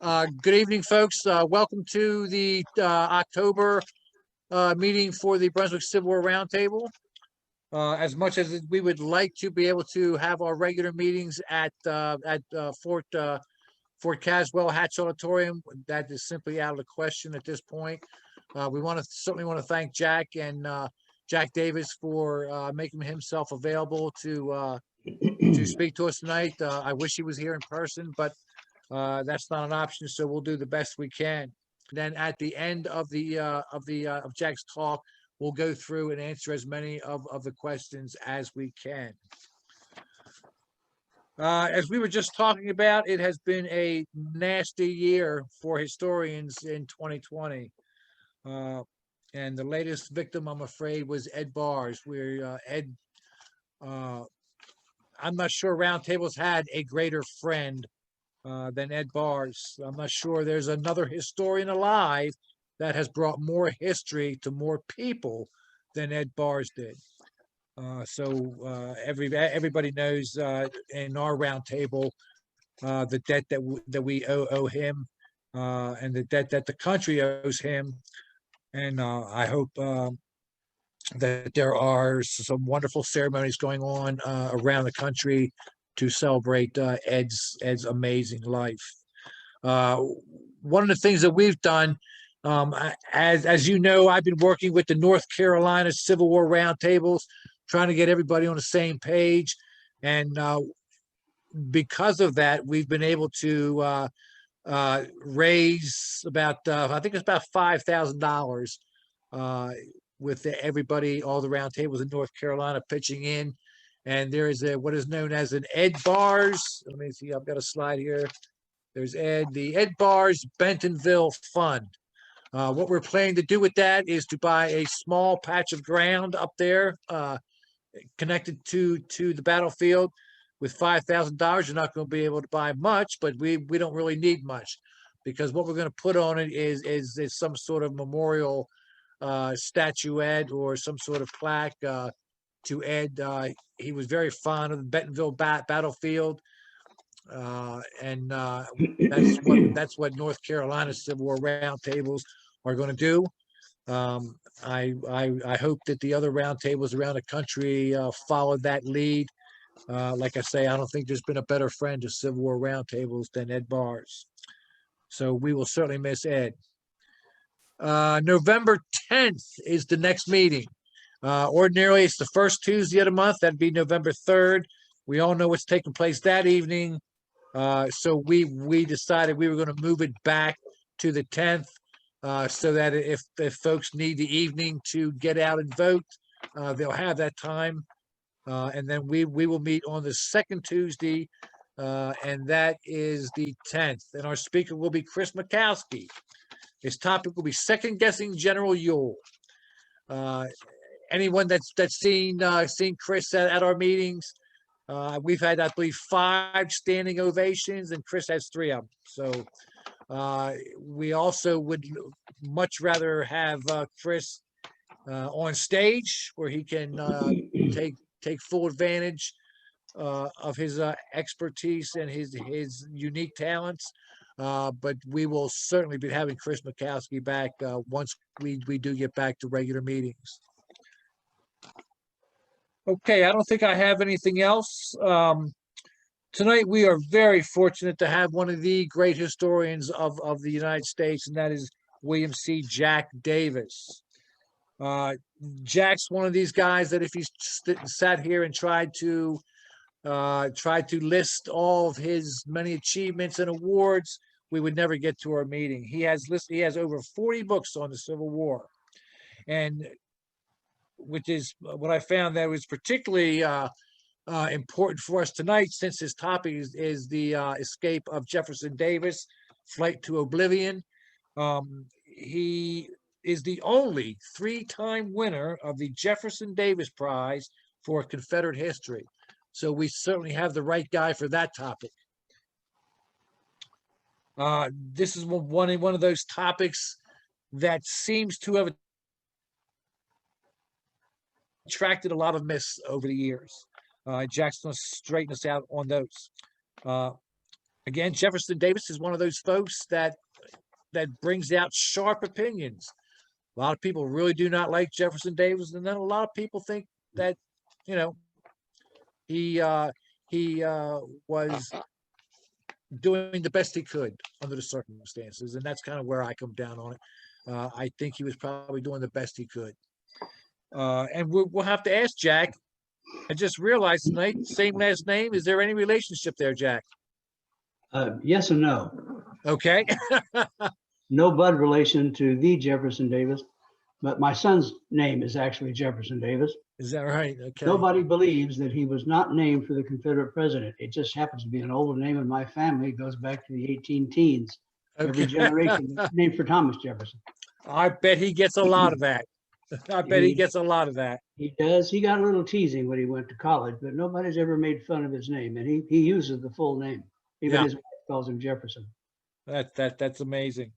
Good evening, folks. Welcome to the October meeting for the Brunswick Civil War Roundtable. As much as we would like to be able to have our regular meetings at Fort Caswell Hatch Auditorium, that is simply out of the question at this point. We certainly want to thank Jack and Jack Davis for making himself available to speak to us tonight. I wish he was here in person, but that's not an option, so we'll do the best we can. Then at the end of Jack's talk, we'll go through and answer as many of the questions as we can. As we were just talking about, it has been a nasty year for historians in 2020. And the latest victim, I'm afraid, was Ed Bars, where Ed, I'm not sure Roundtable's had a greater friend than Ed Bars. I'm not sure there's another historian alive that has brought more history to more people than Ed Bars did. So everybody knows in our roundtable the debt that we owe him, and the debt that the country owes him. And I hope that there are some wonderful ceremonies going on around the country to celebrate Ed's amazing life. One of the things that we've done, as you know, I've been working with the North Carolina Civil War Roundtables, trying to get everybody on the same page. And because of that, we've been able to raise about, I think it's about $5,000 with everybody, all the roundtables in North Carolina pitching in. And there is what is known as an Ed Bars. Let me see, I've got a slide here. There's the Ed Bars Bentonville Fund. What we're planning to do with that is to buy a small patch of ground up there connected to the battlefield. With $5,000, you're not going to be able to buy much, but we don't really need much, because what we're going to put on it is some sort of memorial statuette or some sort of plaque to Ed. He was very fond of the Bentonville battlefield, and that's what North Carolina Civil War Roundtables are going to do. I hope that the other roundtables around the country follow that lead. Like I say, I don't think there's been a better friend to Civil War Roundtables than Ed Bars. So we will certainly miss Ed. November 10th is the next meeting. Ordinarily, it's the first Tuesday of the month. That'd be November 3rd. We all know what's taking place that evening. So we decided we were going to move it back to the 10th so that if folks need the evening to get out and vote, they'll have that time. And then we will meet on the second Tuesday, and that is the 10th. And our speaker will be Chris Mikowski. His topic will be second guessing General Ewell. Anyone that's seen Chris at our meetings, we've had, I believe, 5 standing ovations, and Chris has 3 of them. So we also would much rather have Chris on stage, where he can take full advantage of his expertise and his unique talents. But we will certainly be having Chris Mikowski back once we do get back to regular meetings. Okay, I don't think I have anything else. Tonight we are very fortunate to have one of the great historians of the United States, and that is William C. Jack Davis. Jack's one of these guys that if he sat here and tried to list all of his many achievements and awards, we would never get to our meeting. He has over 40 books on the Civil War, and which is what I found that was particularly important for us tonight, since his topic is the escape of Jefferson Davis, flight to Oblivion. He is the only 3-time winner of the Jefferson Davis Prize for Confederate history. So we certainly have the right guy for that topic. This is one of those topics that seems to have attracted a lot of myths over the years. Jack's going to straighten us out on those. again, Jefferson Davis is one of those folks that brings out sharp opinions. A lot of people really do not like Jefferson Davis, and then a lot of people think that, you know, he was doing the best he could under the circumstances, and that's kind of where I come down on it. I think he was probably doing the best he could. And we'll have to ask Jack. I just realized tonight, same last name. Is there any relationship there, Jack? Yes and no. Okay. No blood relation to the Jefferson Davis, but my son's name is actually Jefferson Davis. Is that right? Okay. Nobody believes that he was not named for the Confederate president. It just happens to be an older name in my family. It goes back to the 18 teens. Okay. Every generation named for Thomas Jefferson. I bet he gets a lot of that. I bet he gets a lot of that. He does. He got a little teasing when he went to college, but nobody's ever made fun of his name, and he uses the full name. Even his wife calls him Jefferson. That's amazing.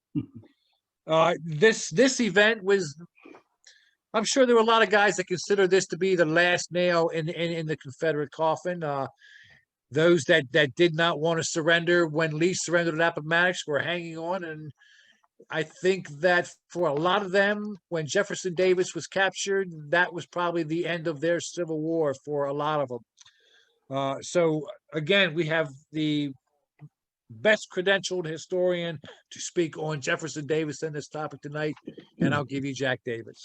This event was, I'm sure there were a lot of guys that consider this to be the last nail in the Confederate coffin. Those that did not want to surrender when Lee surrendered at Appomattox were hanging on, and I think that for a lot of them, when Jefferson Davis was captured, that was probably the end of their Civil War for a lot of them. So again, we have the best credentialed historian to speak on Jefferson Davis and this topic tonight, and I'll give you Jack Davis.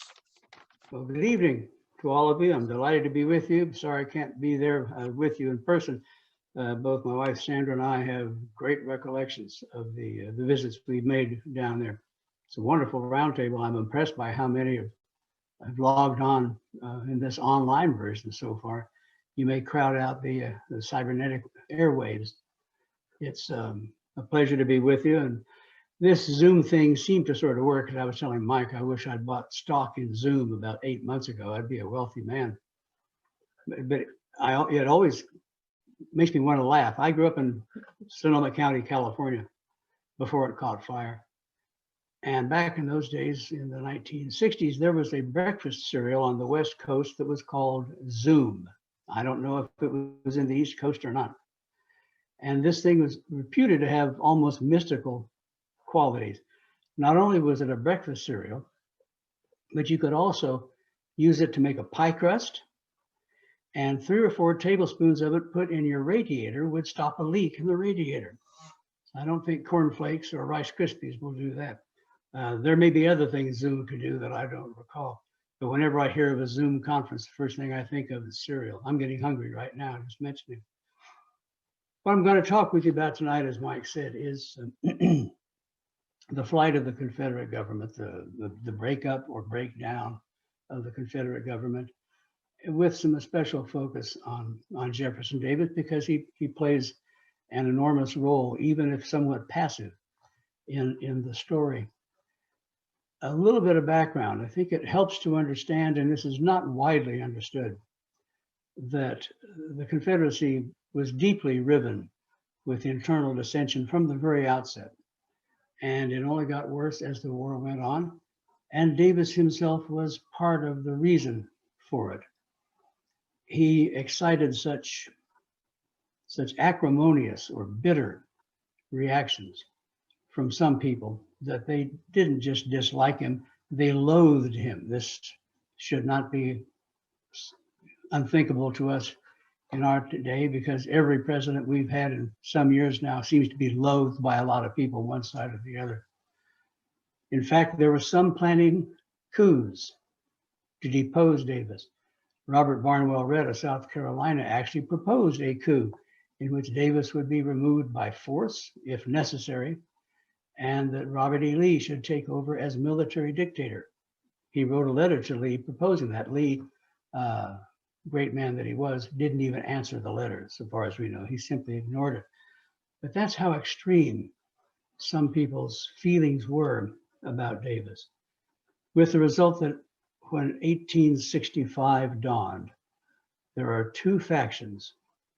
Well, good evening to all of you. I'm delighted to be with you. Sorry I can't be there with you in person. Both my wife Sandra and I have great recollections of the visits we've made down there. It's a wonderful roundtable. I'm impressed by how many have logged on in this online version so far. You may crowd out the cybernetic airwaves. It's a pleasure to be with you. And this Zoom thing seemed to sort of work. And I was telling Mike, I wish I'd bought stock in Zoom about 8 months ago. I'd be a wealthy man. But it always makes me want to laugh. I grew up in Sonoma County, California, before it caught fire. And back in those days, in the 1960s, there was a breakfast cereal on the West Coast that was called Zoom. I don't know if it was in the East Coast or not. And this thing was reputed to have almost mystical qualities. Not only was it a breakfast cereal, but you could also use it to make a pie crust, and 3 or 4 tablespoons of it put in your radiator would stop a leak in the radiator. I don't think Corn Flakes or Rice Krispies will do that. There may be other things Zoom could do that I don't recall. But whenever I hear of a Zoom conference, the first thing I think of is cereal. I'm getting hungry right now, just mentioning. What I'm going to talk with you about tonight, as Mike said, is the flight of the Confederate government, the breakup or breakdown of the Confederate government, with some special focus on Jefferson Davis, because he plays an enormous role, even if somewhat passive, in the story. A little bit of background. I think it helps to understand, and this is not widely understood, that the Confederacy was deeply riven with internal dissension from the very outset. And it only got worse as the war went on. And Davis himself was part of the reason for it. He excited such acrimonious or bitter reactions from some people that they didn't just dislike him, they loathed him. This should not be unthinkable to us in our day, because every president we've had in some years now seems to be loathed by a lot of people, one side or the other. In fact, there was some planning coups to depose Davis. Robert Barnwell Redd of South Carolina actually proposed a coup in which Davis would be removed by force, if necessary, and that Robert E. Lee should take over as military dictator. He wrote a letter to Lee proposing that. Lee, great man that he was, didn't even answer the letter, so far as we know. He simply ignored it. But that's how extreme some people's feelings were about Davis, with the result that when 1865 dawned, there are 2 factions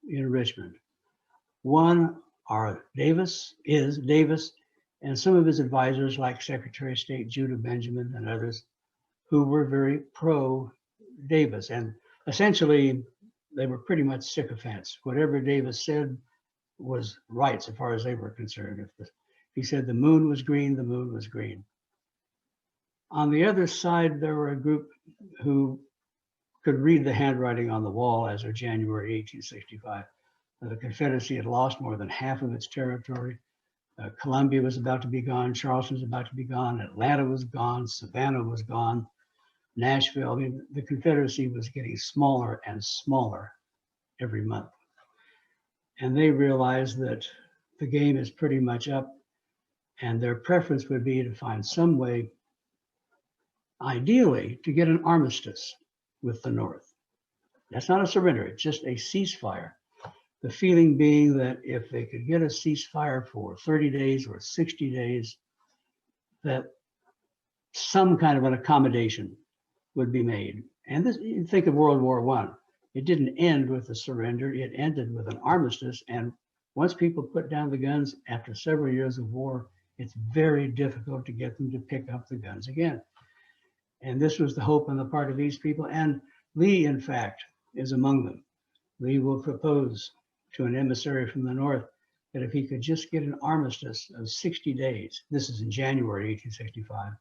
in Richmond. One are Davis, and some of his advisors, like Secretary of State Judah Benjamin and others, who were very pro-Davis. And essentially, they were pretty much sycophants. Whatever Davis said, was right so far as they were concerned. If he said the moon was green, the moon was green. On the other side, there were a group who could read the handwriting on the wall as of January 1865. The Confederacy had lost more than half of its territory. Columbia was about to be gone. Charleston was about to be gone. Atlanta was gone. Savannah was gone. Nashville. I mean, the Confederacy was getting smaller and smaller every month. And they realized that the game is pretty much up, and their preference would be to find some way, ideally, to get an armistice with the North. That's not a surrender, it's just a ceasefire. The feeling being that if they could get a ceasefire for 30 days or 60 days, that some kind of an accommodation would be made. And this, you think of World War I. It didn't end with a surrender, it ended with an armistice. And once people put down the guns after several years of war, it's very difficult to get them to pick up the guns again. And this was the hope on the part of these people. And Lee, in fact, is among them. Lee will propose to an emissary from the North that if he could just get an armistice of 60 days, this is in January 1865,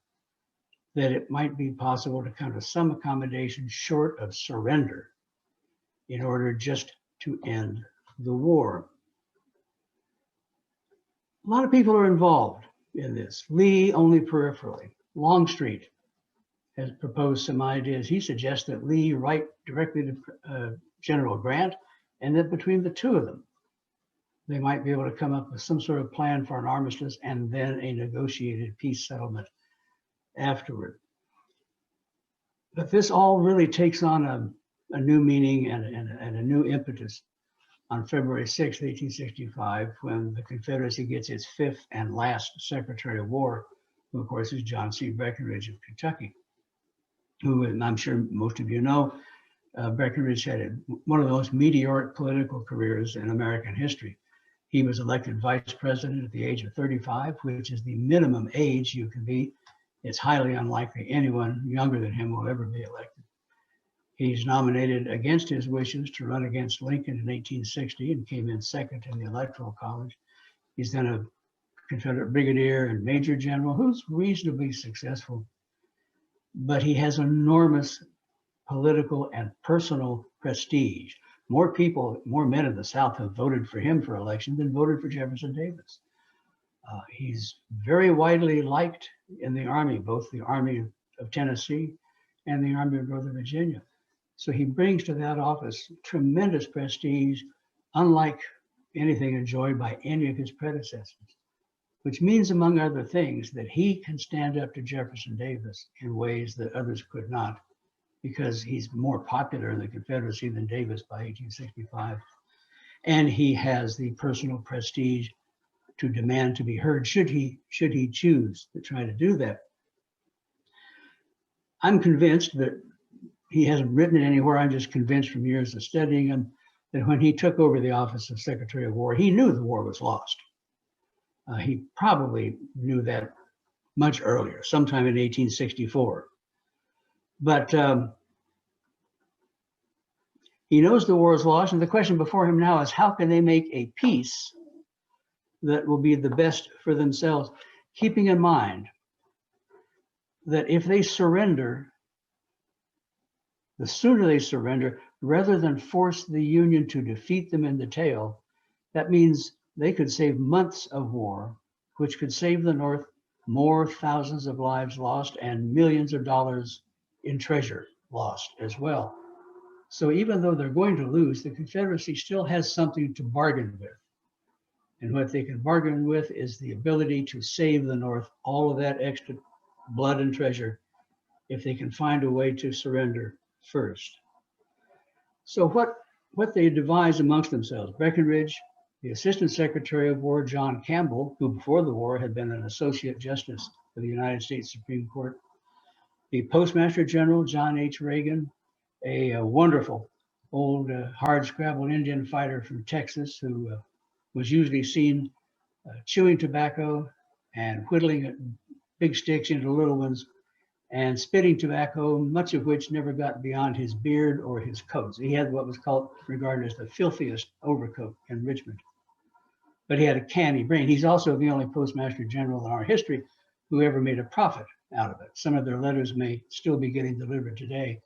that it might be possible to come to some accommodation short of surrender in order just to end the war. A lot of people are involved in this. Lee only peripherally. Longstreet has proposed some ideas. He suggests that Lee write directly to General Grant, and that between the two of them, they might be able to come up with some sort of plan for an armistice and then a negotiated peace settlement afterward. But this all really takes on a new meaning and a new impetus on February 6, 1865, when the Confederacy gets its fifth and last Secretary of War, who of course is John C. Breckinridge of Kentucky, who, and I'm sure most of you know, Breckinridge had one of the most meteoric political careers in American history. He was elected vice president at the age of 35, which is the minimum age you can be. It's highly unlikely anyone younger than him will ever be elected. He's nominated against his wishes to run against Lincoln in 1860 and came in second in the Electoral College. He's then a Confederate brigadier and major general who's reasonably successful, but he has enormous political and personal prestige. More people, more men in the South have voted for him for election than voted for Jefferson Davis. He's very widely liked in the Army, both the Army of Tennessee and the Army of Northern Virginia. So he brings to that office tremendous prestige, unlike anything enjoyed by any of his predecessors, which means, among other things, that he can stand up to Jefferson Davis in ways that others could not, because he's more popular in the Confederacy than Davis by 1865. And he has the personal prestige to demand to be heard, should he choose to try to do that. I'm convinced that he hasn't written it anywhere. I'm just convinced from years of studying him that when he took over the office of Secretary of War, he knew the war was lost. He probably knew that much earlier, sometime in 1864. But he knows the war is lost, and the question before him now is, how can they make a peace that will be the best for themselves, keeping in mind that if they surrender, the sooner they surrender, rather than force the Union to defeat them in the tail, that means they could save months of war, which could save the North more thousands of lives lost and millions of dollars in treasure lost as well. So even though they're going to lose, the Confederacy still has something to bargain with. And what they can bargain with is the ability to save the North all of that extra blood and treasure if they can find a way to surrender first. So what they devised amongst themselves, Breckinridge, the Assistant Secretary of War, John Campbell, who before the war had been an Associate Justice of the United States Supreme Court, the Postmaster General, John H. Reagan, a wonderful old hard-scrabble Indian fighter from Texas who was usually seen chewing tobacco and whittling big sticks into little ones and spitting tobacco, much of which never got beyond his beard or his coats. He had what was regarded as the filthiest overcoat in Richmond. but he had a canny brain. He's also the only postmaster general in our history who ever made a profit out of it. Some of their letters may still be getting delivered today,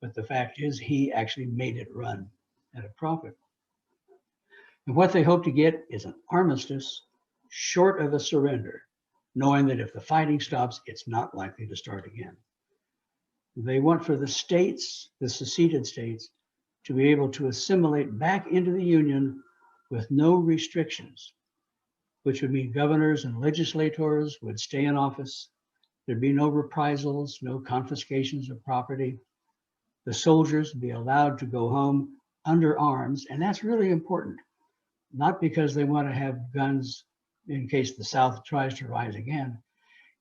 but the fact is he actually made it run at a profit. And what they hope to get is an armistice short of a surrender, knowing that if the fighting stops, it's not likely to start again. They want for the states, the seceded states, to be able to assimilate back into the Union with no restrictions, which would mean governors and legislators would stay in office. There'd be no reprisals, no confiscations of property. The soldiers would be allowed to go home under arms, and that's really important, not because they want to have guns in case the South tries to rise again.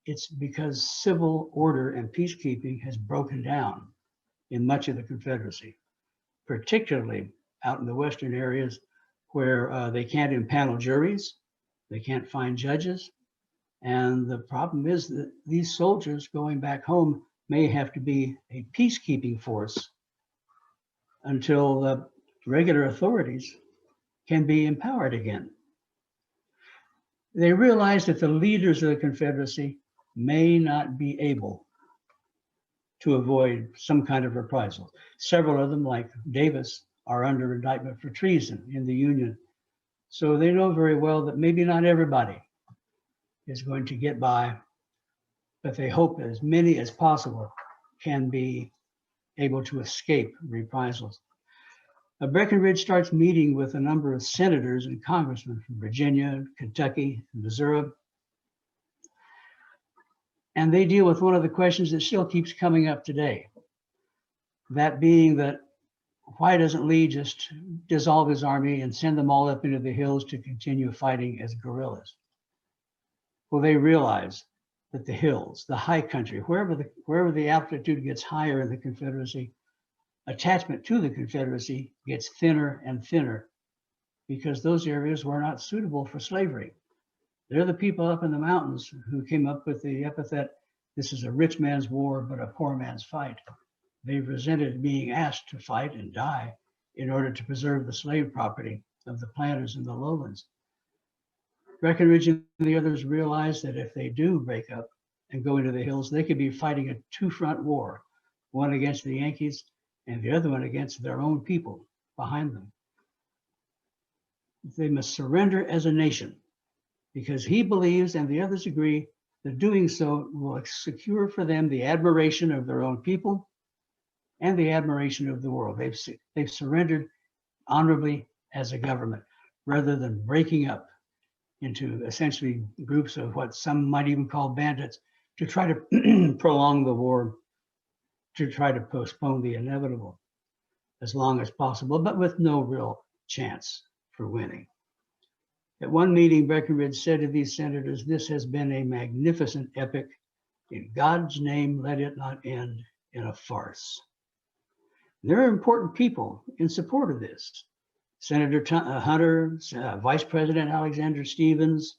It's because civil order and peacekeeping has broken down in much of the Confederacy, particularly out in the western areas where they can't impanel juries, they can't find judges. And the problem is that these soldiers going back home may have to be a peacekeeping force until the regular authorities can be empowered again. They realize that the leaders of the Confederacy may not be able to avoid some kind of reprisal. Several of them, like Davis, are under indictment for treason in the Union. So they know very well that maybe not everybody is going to get by, but they hope as many as possible can be able to escape reprisals. Breckinridge starts meeting with a number of senators and congressmen from Virginia, Kentucky, and Missouri. And they deal with one of the questions that still keeps coming up today. That being that why doesn't Lee just dissolve his army and send them all up into the hills to continue fighting as guerrillas? Well, they realize that the hills, the high country, wherever the altitude gets higher in the Confederacy, attachment to the Confederacy gets thinner and thinner because those areas were not suitable for slavery. They're the people up in the mountains who came up with the epithet, "This is a rich man's war, but a poor man's fight." They resented being asked to fight and die in order to preserve the slave property of the planters in the lowlands. Breckinridge and the others realized that if they do break up and go into the hills, they could be fighting a two-front war, one against the Yankees and the other one against their own people behind them. They must surrender as a nation because he believes, and the others agree, that doing so will secure for them the admiration of their own people and the admiration of the world. They've surrendered honorably as a government rather than breaking up into essentially groups of what some might even call bandits to try to prolong the war, to try to postpone the inevitable as long as possible, but with no real chance for winning. At one meeting, Breckinridge said to these senators, "This has been a magnificent epic. In God's name, let it not end in a farce." There are important people in support of this. Senator Hunter, Vice President Alexander Stephens.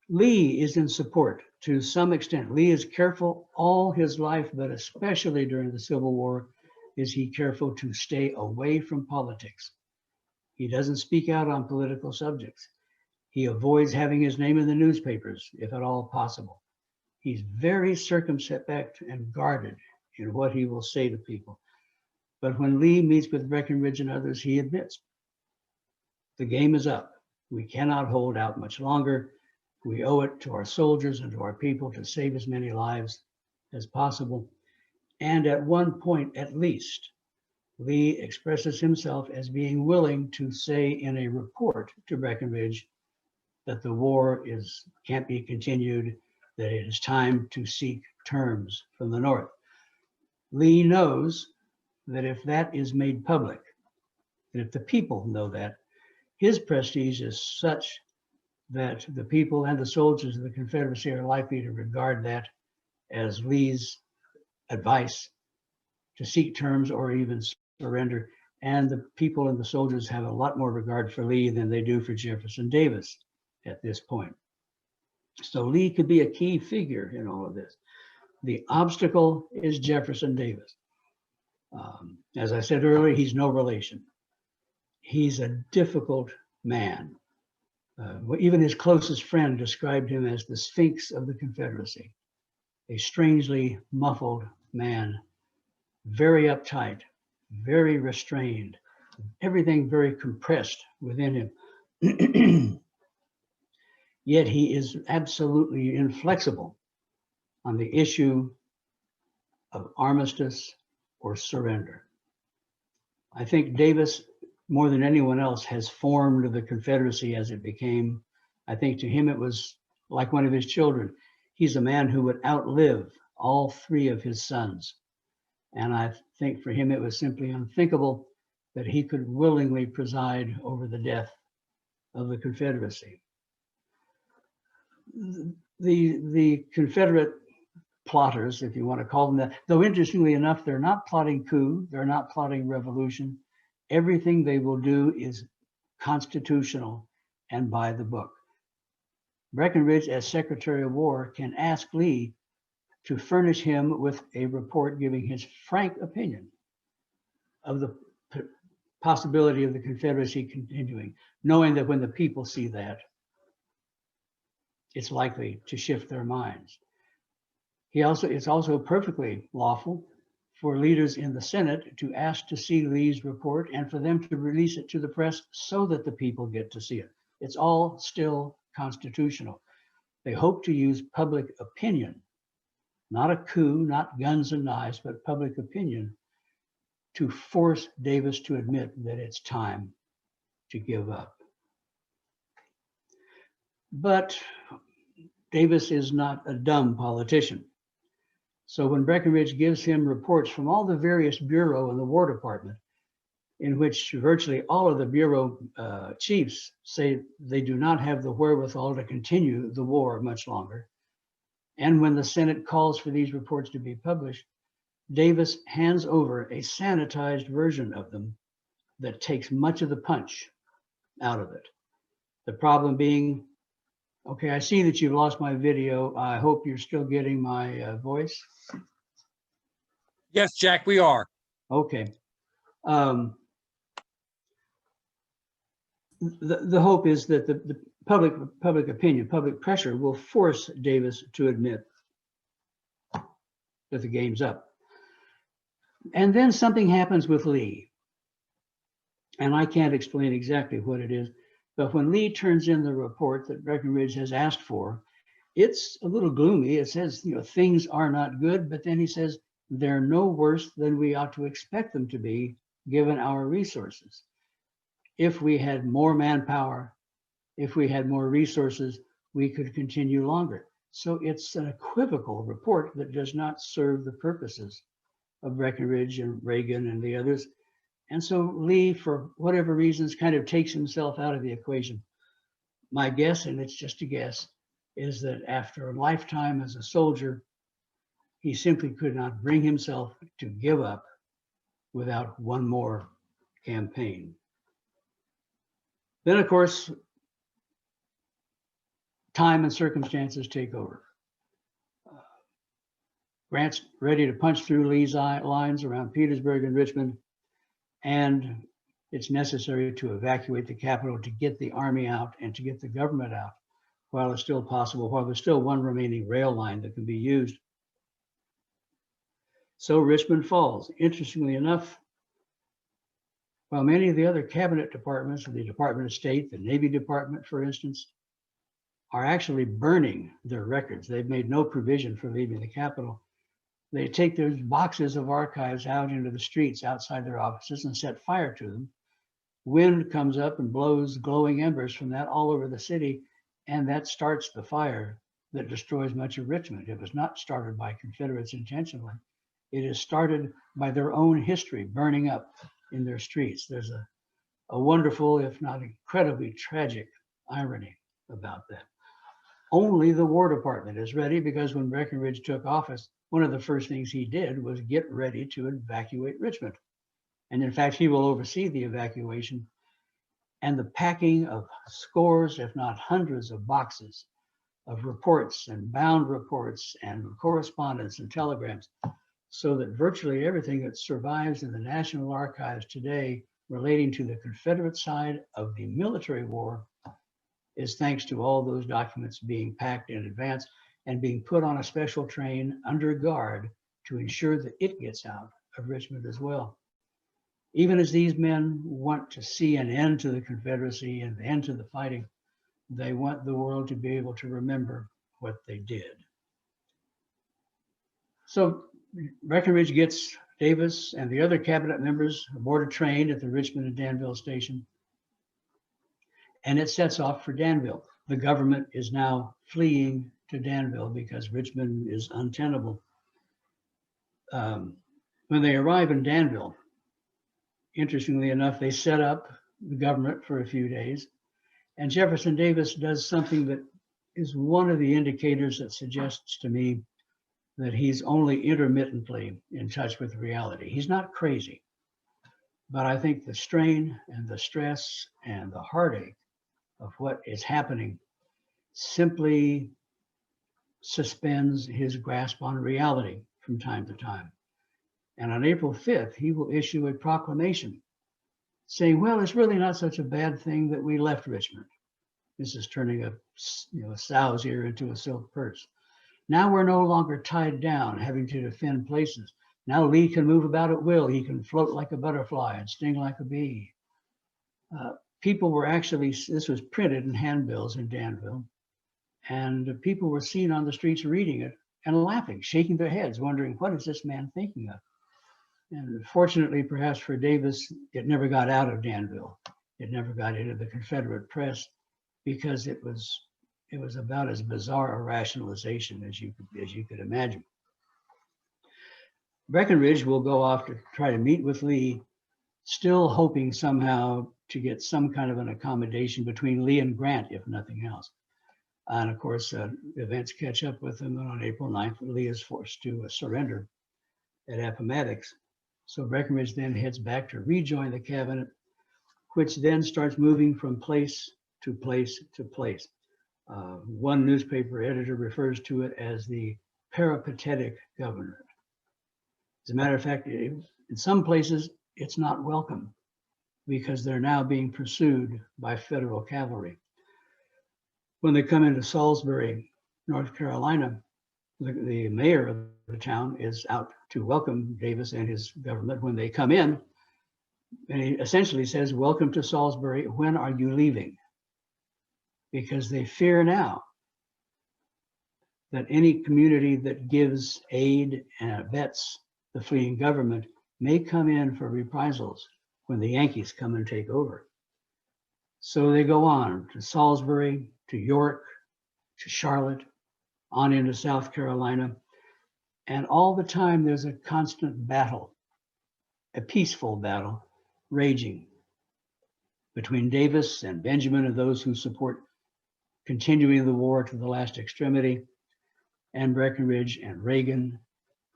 Lee is in support to some extent. Lee is careful all his life, but especially during the Civil War, is he careful to stay away from politics. He doesn't speak out on political subjects. He avoids having his name in the newspapers, if at all possible. He's very circumspect and guarded in what he will say to people. But when Lee meets with Breckinridge and others, he admits, the game is up. We cannot hold out much longer. We owe it to our soldiers and to our people to save as many lives as possible. And at one point, at least, Lee expresses himself as being willing to say in a report to Breckinridge that the war can't be continued, that it is time to seek terms from the North. Lee knows that if that is made public, that if the people know that, his prestige is such that the people and the soldiers of the Confederacy are likely to regard that as Lee's advice to seek terms or even surrender. And the people and the soldiers have a lot more regard for Lee than they do for Jefferson Davis at this point. So Lee could be a key figure in all of this. The obstacle is Jefferson Davis. As I said earlier, he's no relation. He's a difficult man Even his closest friend described him as the Sphinx of the Confederacy, a strangely muffled man, very uptight, very restrained, everything very compressed within him. Yet he is absolutely inflexible on the issue of armistice or surrender. I think Davis, more than anyone else, has formed the Confederacy as it became. I think to him it was like one of his children. He's a man who would outlive all three of his sons. And I think for him it was simply unthinkable that he could willingly preside over the death of the Confederacy. The Confederate plotters, if you want to call them that, though interestingly enough, they're not plotting coup, they're not plotting revolution. Everything they will do is constitutional and by the book. Breckinridge, as Secretary of War, can ask Lee to furnish him with a report giving his frank opinion of the possibility of the Confederacy continuing, knowing that when the people see that, it's likely to shift their minds. It's also perfectly lawful for leaders in the Senate to ask to see Lee's report and for them to release it to the press so that the people get to see it. It's all still constitutional. They hope to use public opinion, not a coup, not guns and knives, but public opinion, to force Davis to admit that it's time to give up. But Davis is not a dumb politician. So when Breckinridge gives him reports from all the various bureaux in the War Department, in which virtually all of the bureau chiefs say they do not have the wherewithal to continue the war much longer, and when the Senate calls for these reports to be published, Davis hands over a sanitized version of them that takes much of the punch out of it. The problem being, okay, I see that you've lost my video. I hope you're still getting my voice. Yes, Jack, we are. Okay. The hope is that the public opinion, public pressure will force Davis to admit that the game's up. And then something happens with Lee. And I can't explain exactly what it is, but when Lee turns in the report that Breckinridge has asked for, it's a little gloomy. It says, things are not good, but then he says, they're no worse than we ought to expect them to be, given our resources. If we had more manpower, if we had more resources, we could continue longer. So it's an equivocal report that does not serve the purposes of Breckinridge and Reagan and the others. And so Lee, for whatever reasons, kind of takes himself out of the equation. My guess, and it's just a guess, is that after a lifetime as a soldier, he simply could not bring himself to give up without one more campaign. Then, of course, time and circumstances take over. Grant's ready to punch through Lee's lines around Petersburg and Richmond, and it's necessary to evacuate the capital to get the army out and to get the government out while it's still possible, while there's still one remaining rail line that can be used. So Richmond falls. Interestingly enough, while many of the other cabinet departments, the Department of State, the Navy Department, for instance, are actually burning their records. They've made no provision for leaving the capital. They take those boxes of archives out into the streets outside their offices and set fire to them. Wind comes up and blows glowing embers from that all over the city, and that starts the fire that destroys much of Richmond. It was not started by Confederates intentionally. It is started by their own history burning up in their streets. There's a wonderful, if not incredibly tragic irony about that. Only the War Department is ready, because when Breckinridge took office, one of the first things he did was get ready to evacuate Richmond. And in fact, he will oversee the evacuation and the packing of scores, if not hundreds, of boxes of reports and bound reports and correspondence and telegrams, so that virtually everything that survives in the National Archives today relating to the Confederate side of the military war is thanks to all those documents being packed in advance and being put on a special train under guard to ensure that it gets out of Richmond as well. Even as these men want to see an end to the Confederacy and an end to the fighting, they want the world to be able to remember what they did. So Breckinridge gets Davis and the other cabinet members aboard a train at the Richmond and Danville station, and it sets off for Danville. The government is now fleeing to Danville because Richmond is untenable. When they arrive in Danville, interestingly enough, they set up the government for a few days, and Jefferson Davis does something that is one of the indicators that suggests to me that he's only intermittently in touch with reality. He's not crazy, but I think the strain and the stress and the heartache of what is happening simply suspends his grasp on reality from time to time. And on April 5th, he will issue a proclamation saying, well, it's really not such a bad thing that we left Richmond. This is turning a sow's ear into a silk purse. Now we're no longer tied down, having to defend places. Now Lee can move about at will. He can float like a butterfly and sting like a bee. People were actually, this was printed in handbills in Danville, and people were seen on the streets reading it and laughing, shaking their heads, wondering, what is this man thinking of? And fortunately, perhaps for Davis, it never got out of Danville. It never got into the Confederate press because it was about as bizarre a rationalization as you could imagine. Breckinridge will go off to try to meet with Lee, still hoping somehow to get some kind of an accommodation between Lee and Grant, if nothing else. And of course, events catch up with him, and on April 9th, Lee is forced to surrender at Appomattox. So Breckinridge then heads back to rejoin the cabinet, which then starts moving from place to place to place. One newspaper editor refers to it as the peripatetic governor. As a matter of fact, in some places, it's not welcome because they're now being pursued by federal cavalry. When they come into Salisbury, North Carolina, the mayor of the town is out to welcome Davis and his government when they come in. And he essentially says, welcome to Salisbury. When are you leaving? Because they fear now that any community that gives aid and abets the fleeing government may come in for reprisals when the Yankees come and take over. So they go on to Salisbury, to York, to Charlotte, on into South Carolina. And all the time there's a constant battle, a peaceful battle raging between Davis and Benjamin and those who support continuing the war to the last extremity, and Breckinridge and Reagan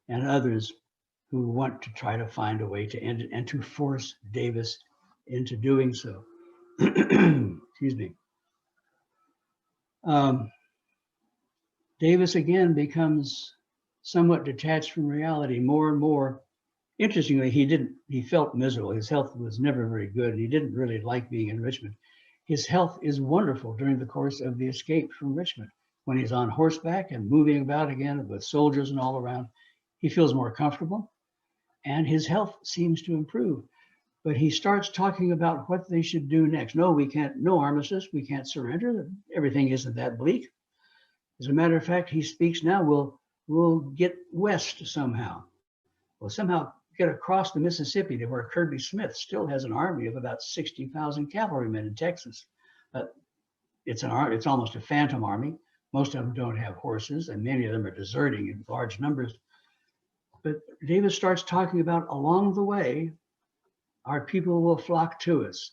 and others who want to try to find a way to end it and to force Davis into doing so. Excuse me. Davis again becomes somewhat detached from reality more and more. Interestingly, he felt miserable. His health was never very good, and he didn't really like being in Richmond. His health is wonderful during the course of the escape from Richmond. When he's on horseback and moving about again with soldiers and all around, he feels more comfortable, and his health seems to improve. But he starts talking about what they should do next. No, we can't, no armistice, we can't surrender. Everything isn't that bleak. As a matter of fact, he speaks now, we'll get west somehow. We'll somehow get across the Mississippi to where Kirby Smith still has an army of about 60,000 cavalrymen in Texas. It's almost a phantom army. Most of them don't have horses, and many of them are deserting in large numbers. But Davis starts talking about along the way, our people will flock to us.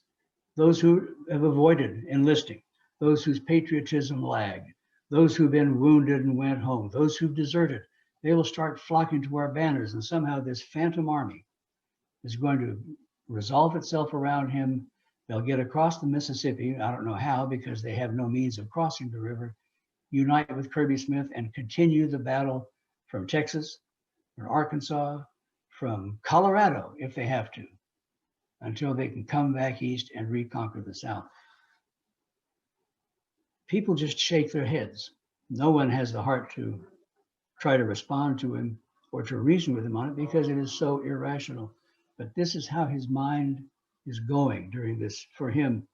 Those who have avoided enlisting, those whose patriotism lagged, those who've been wounded and went home, those who've deserted, they will start flocking to our banners, and somehow this phantom army is going to resolve itself around him. They'll get across the Mississippi, I don't know how, because they have no means of crossing the river, unite with Kirby Smith and continue the battle from Texas, from Arkansas, from Colorado, if they have to, until they can come back east and reconquer the South. people just shake their heads. No one has the heart to try to respond to him or to reason with him on it because it is so irrational. But this is how his mind is going during this, for him,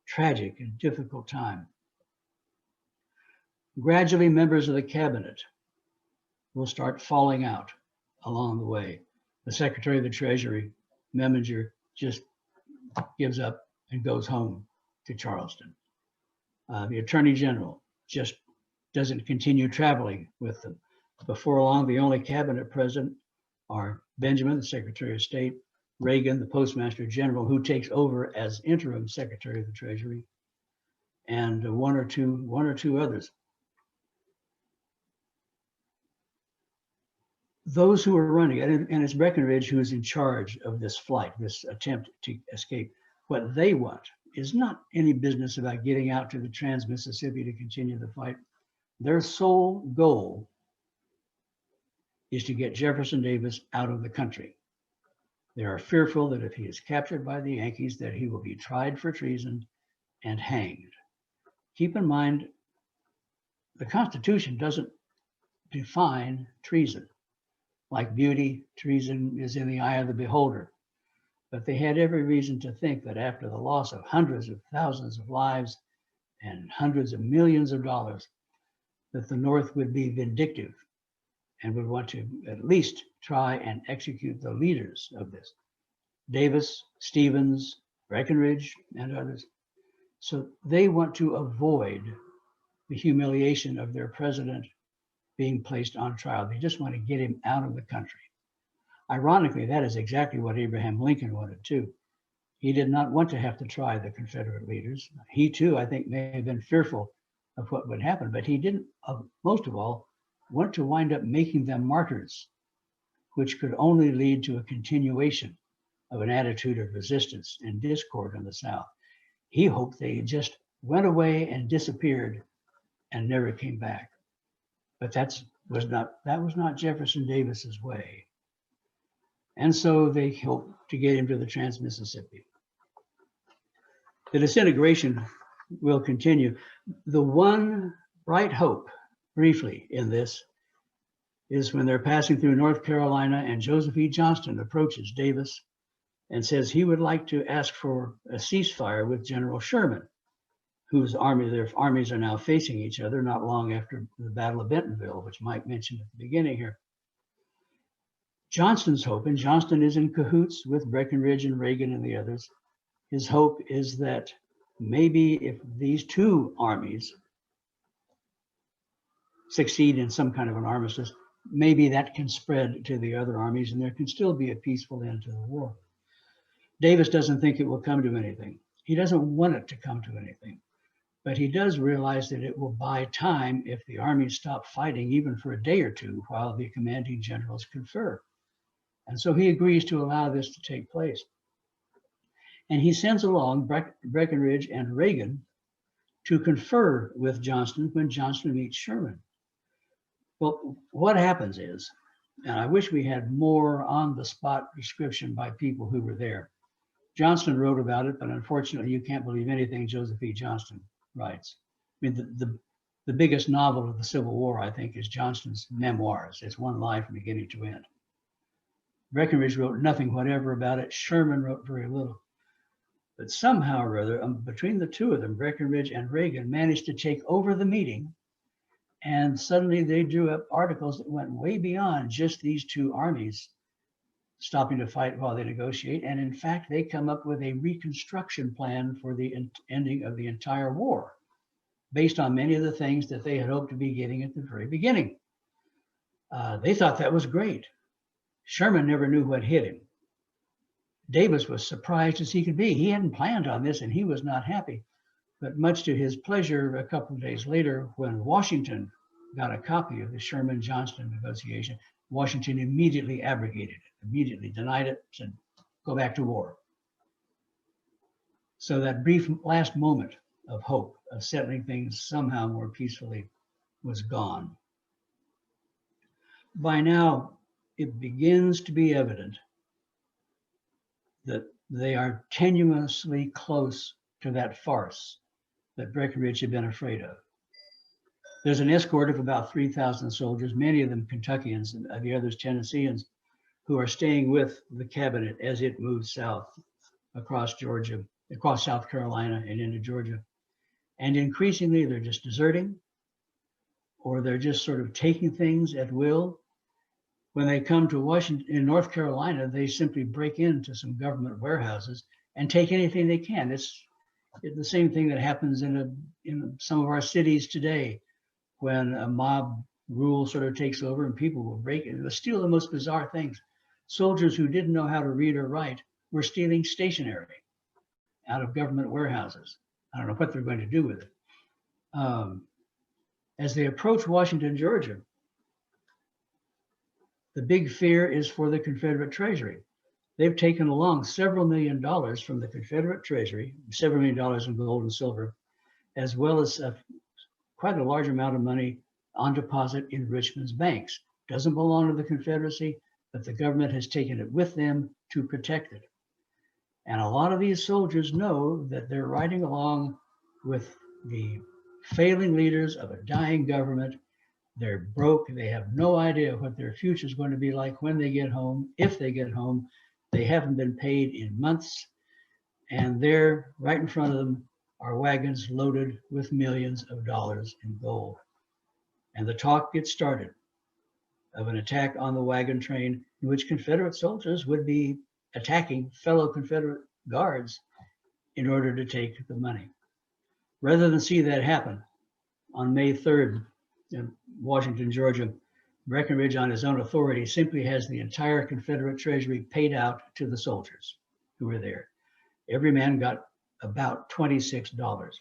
tragic and difficult time. Gradually, members of the cabinet will start falling out along the way. The Secretary of the Treasury, Memminger, just gives up and goes home to Charleston. The Attorney General just doesn't continue traveling with them. Before long, the only cabinet present are Benjamin, the Secretary of State, Reagan, the Postmaster General, who takes over as interim Secretary of the Treasury, and one or two others. Those who are running, and it's Breckinridge who is in charge of this flight, this attempt to escape. What they want is not any business about getting out to the Trans-Mississippi to continue the fight. Their sole goal is to get Jefferson Davis out of the country. They are fearful that if he is captured by the Yankees, that he will be tried for treason and hanged. Keep in mind, the Constitution doesn't define treason. Like beauty, treason is in the eye of the beholder. But they had every reason to think that after the loss of hundreds of thousands of lives and hundreds of millions of dollars, that the North would be vindictive and would want to at least try and execute the leaders of this. Davis, Stevens, Breckinridge, and others. So they want to avoid the humiliation of their president being placed on trial. They just want to get him out of the country. Ironically, that is exactly what Abraham Lincoln wanted too. He did not want to have to try the Confederate leaders. He too, I think, may have been fearful of what would happen, but he didn't, most of all, want to wind up making them martyrs, which could only lead to a continuation of an attitude of resistance and discord in the South. He hoped they just went away and disappeared and never came back. But that was not Jefferson Davis's way. And so they hoped to get him to the Trans-Mississippi. The disintegration will continue. The one bright hope, briefly, in this is when they're passing through North Carolina and Joseph E. Johnston approaches Davis and says he would like to ask for a ceasefire with General Sherman, whose their armies are now facing each other not long after the Battle of Bentonville, which Mike mentioned at the beginning here. Johnston's hope, and Johnston is in cahoots with Breckinridge and Reagan and the others, his hope is that maybe if these two armies succeed in some kind of an armistice, maybe that can spread to the other armies and there can still be a peaceful end to the war. Davis doesn't think it will come to anything. He doesn't want it to come to anything. But he does realize that it will buy time if the armies stop fighting even for a day or two while the commanding generals confer. And so he agrees to allow this to take place. And he sends along Breckinridge and Reagan to confer with Johnston when Johnston meets Sherman. Well, what happens is, and I wish we had more on-the-spot description by people who were there. Johnston wrote about it, but unfortunately you can't believe anything Joseph E. Johnston writes. I mean, the biggest novel of the Civil War, I think, is Johnston's memoirs. It's one line from beginning to end. Breckinridge wrote nothing whatever about it. Sherman wrote very little. But somehow or other, between the two of them, Breckinridge and Reagan managed to take over the meeting. And suddenly they drew up articles that went way beyond just these two armies stopping to fight while they negotiate. And in fact, they come up with a reconstruction plan for the ending of the entire war, based on many of the things that they had hoped to be getting at the very beginning. They thought that was great. Sherman never knew what hit him. Davis was surprised as he could be. He hadn't planned on this and he was not happy. But much to his pleasure, a couple of days later, when Washington got a copy of the Sherman-Johnston negotiation, Washington immediately abrogated it, immediately denied it, said, go back to war. So that brief last moment of hope, of settling things somehow more peacefully, was gone. By now, it begins to be evident that they are tenuously close to that farce that Breckinridge had been afraid of. There's an escort of about 3,000 soldiers, many of them Kentuckians and the others Tennesseans, who are staying with the cabinet as it moves south across Georgia, across South Carolina and into Georgia. And increasingly, they're just deserting, or they're just sort of taking things at will. When they come to Washington, in North Carolina, they simply break into some government warehouses and take anything they can. It's the same thing that happens in some of our cities today, when a mob rule sort of takes over and people will break it. They'll steal the most bizarre things. Soldiers who didn't know how to read or write were stealing stationery out of government warehouses. I don't know what they're going to do with it. As they approach Washington, Georgia, the big fear is for the Confederate Treasury. They've taken along several $1 million from the Confederate Treasury, several $1 million in gold and silver, as well as quite a large amount of money on deposit in Richmond's banks. Doesn't belong to the Confederacy, but the government has taken it with them to protect it. And a lot of these soldiers know that they're riding along with the failing leaders of a dying government. They're broke. They have no idea what their future is going to be like when they get home, if they get home. They haven't been paid in months. And there, right in front of them, are wagons loaded with millions of dollars in gold. And the talk gets started of an attack on the wagon train in which Confederate soldiers would be attacking fellow Confederate guards in order to take the money. Rather than see that happen, on May 3rd in Washington, Georgia, Breckinridge, on his own authority, simply has the entire Confederate treasury paid out to the soldiers who were there. Every man got about $26.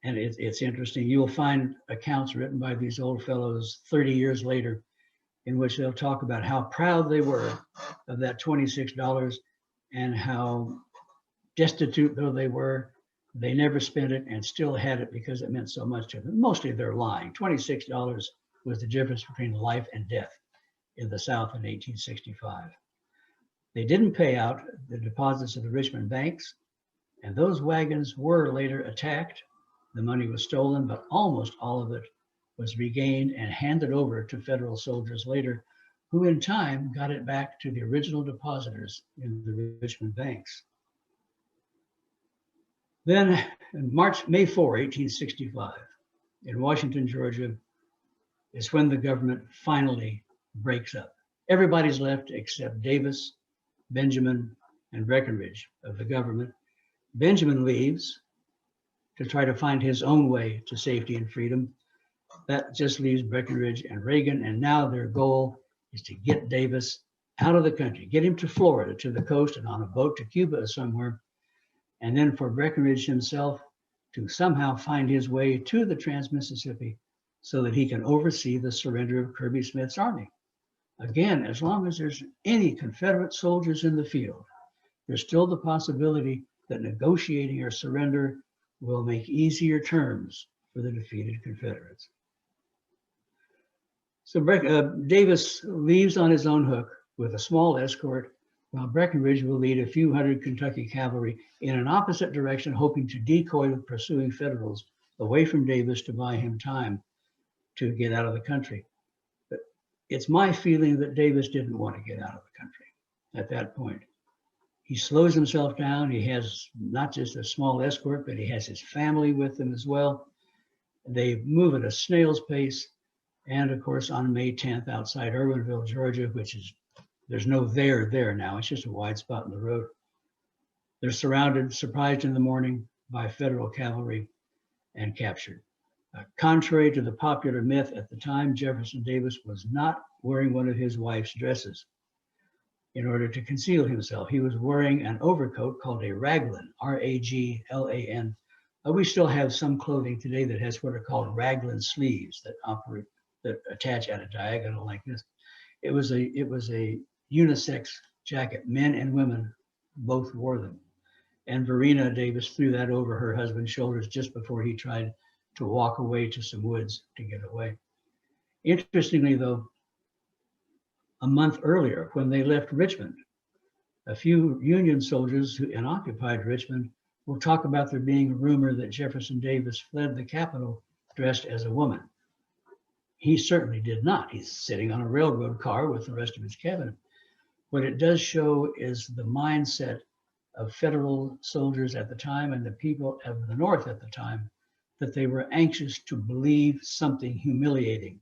And it's interesting. You'll find accounts written by these old fellows 30 years later in which they'll talk about how proud they were of that $26 and how destitute though they were, they never spent it and still had it because it meant so much to them. Mostly they're lying. $26 was the difference between life and death in the South in 1865. They didn't pay out the deposits of the Richmond banks, and those wagons were later attacked. The money was stolen, but almost all of it was regained and handed over to federal soldiers later, who in time got it back to the original depositors in the Richmond banks. Then May 4, 1865, in Washington, Georgia, is when the government finally breaks up. Everybody's left except Davis, Benjamin, and Breckinridge of the government. Benjamin leaves to try to find his own way to safety and freedom. That just leaves Breckinridge and Reagan, and now their goal is to get Davis out of the country, get him to Florida, to the coast, and on a boat to Cuba somewhere, and then for Breckinridge himself to somehow find his way to the Trans-Mississippi so that he can oversee the surrender of Kirby Smith's army. Again, as long as there's any Confederate soldiers in the field, there's still the possibility that negotiating or surrender will make easier terms for the defeated Confederates. So Davis leaves on his own hook with a small escort, while Breckinridge will lead a few hundred Kentucky cavalry in an opposite direction, hoping to decoy the pursuing Federals away from Davis to buy him time to get out of the country. But it's my feeling that Davis didn't want to get out of the country at that point. He slows himself down. He has not just a small escort, but he has his family with him as well. They move at a snail's pace. And of course, on May 10th, outside Irwinville, Georgia, which is, there's no there now, it's just a wide spot in the road. They're surrounded, surprised in the morning by federal cavalry and captured. Contrary to the popular myth at the time, Jefferson Davis was not wearing one of his wife's dresses in order to conceal himself. He was wearing an overcoat called a raglan, R-A-G-L-A-N. We still have some clothing today that has what are called raglan sleeves that attach at a diagonal like this. It was a unisex jacket. Men and women both wore them. And Verena Davis threw that over her husband's shoulders just before he tried to walk away to some woods to get away. Interestingly, though, a month earlier, when they left Richmond, a few Union soldiers who occupied Richmond will talk about there being a rumor that Jefferson Davis fled the Capitol dressed as a woman. He certainly did not. He's sitting on a railroad car with the rest of his cabinet. What it does show is the mindset of federal soldiers at the time and the people of the North at the time, that they were anxious to believe something humiliating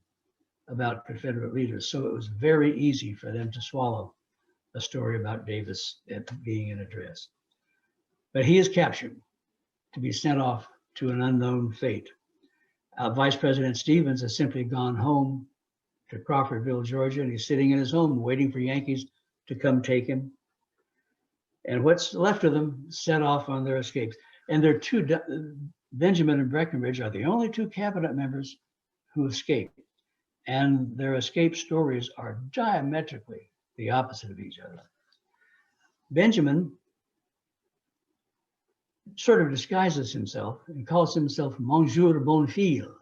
about Confederate leaders. So it was very easy for them to swallow a story about Davis being in a dress. But he is captured to be sent off to an unknown fate. Vice President Stevens has simply gone home to Crawfordville, Georgia, and he's sitting in his home waiting for Yankees to come take him. And what's left of them set off on their escapes. And their two, Benjamin and Breckinridge, are the only two cabinet members who escaped. And their escape stories are diametrically the opposite of each other. Benjamin sort of disguises himself and calls himself Monsieur Bonnefille.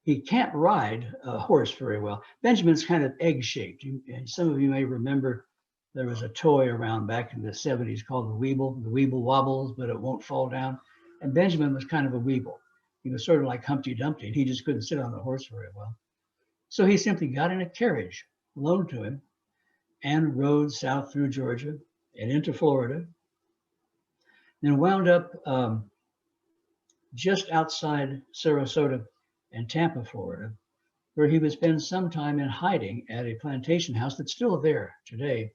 He can't ride a horse very well. Benjamin's kind of egg-shaped. And some of you may remember there was a toy around back in the 70s called the Weeble. The Weeble wobbles, but it won't fall down. And Benjamin was kind of a Weeble. He was sort of like Humpty Dumpty, and he just couldn't sit on the horse very well. So he simply got in a carriage loaned to him and rode south through Georgia and into Florida, then wound up just outside Sarasota and Tampa, Florida, where he would spend some time in hiding at a plantation house that's still there today,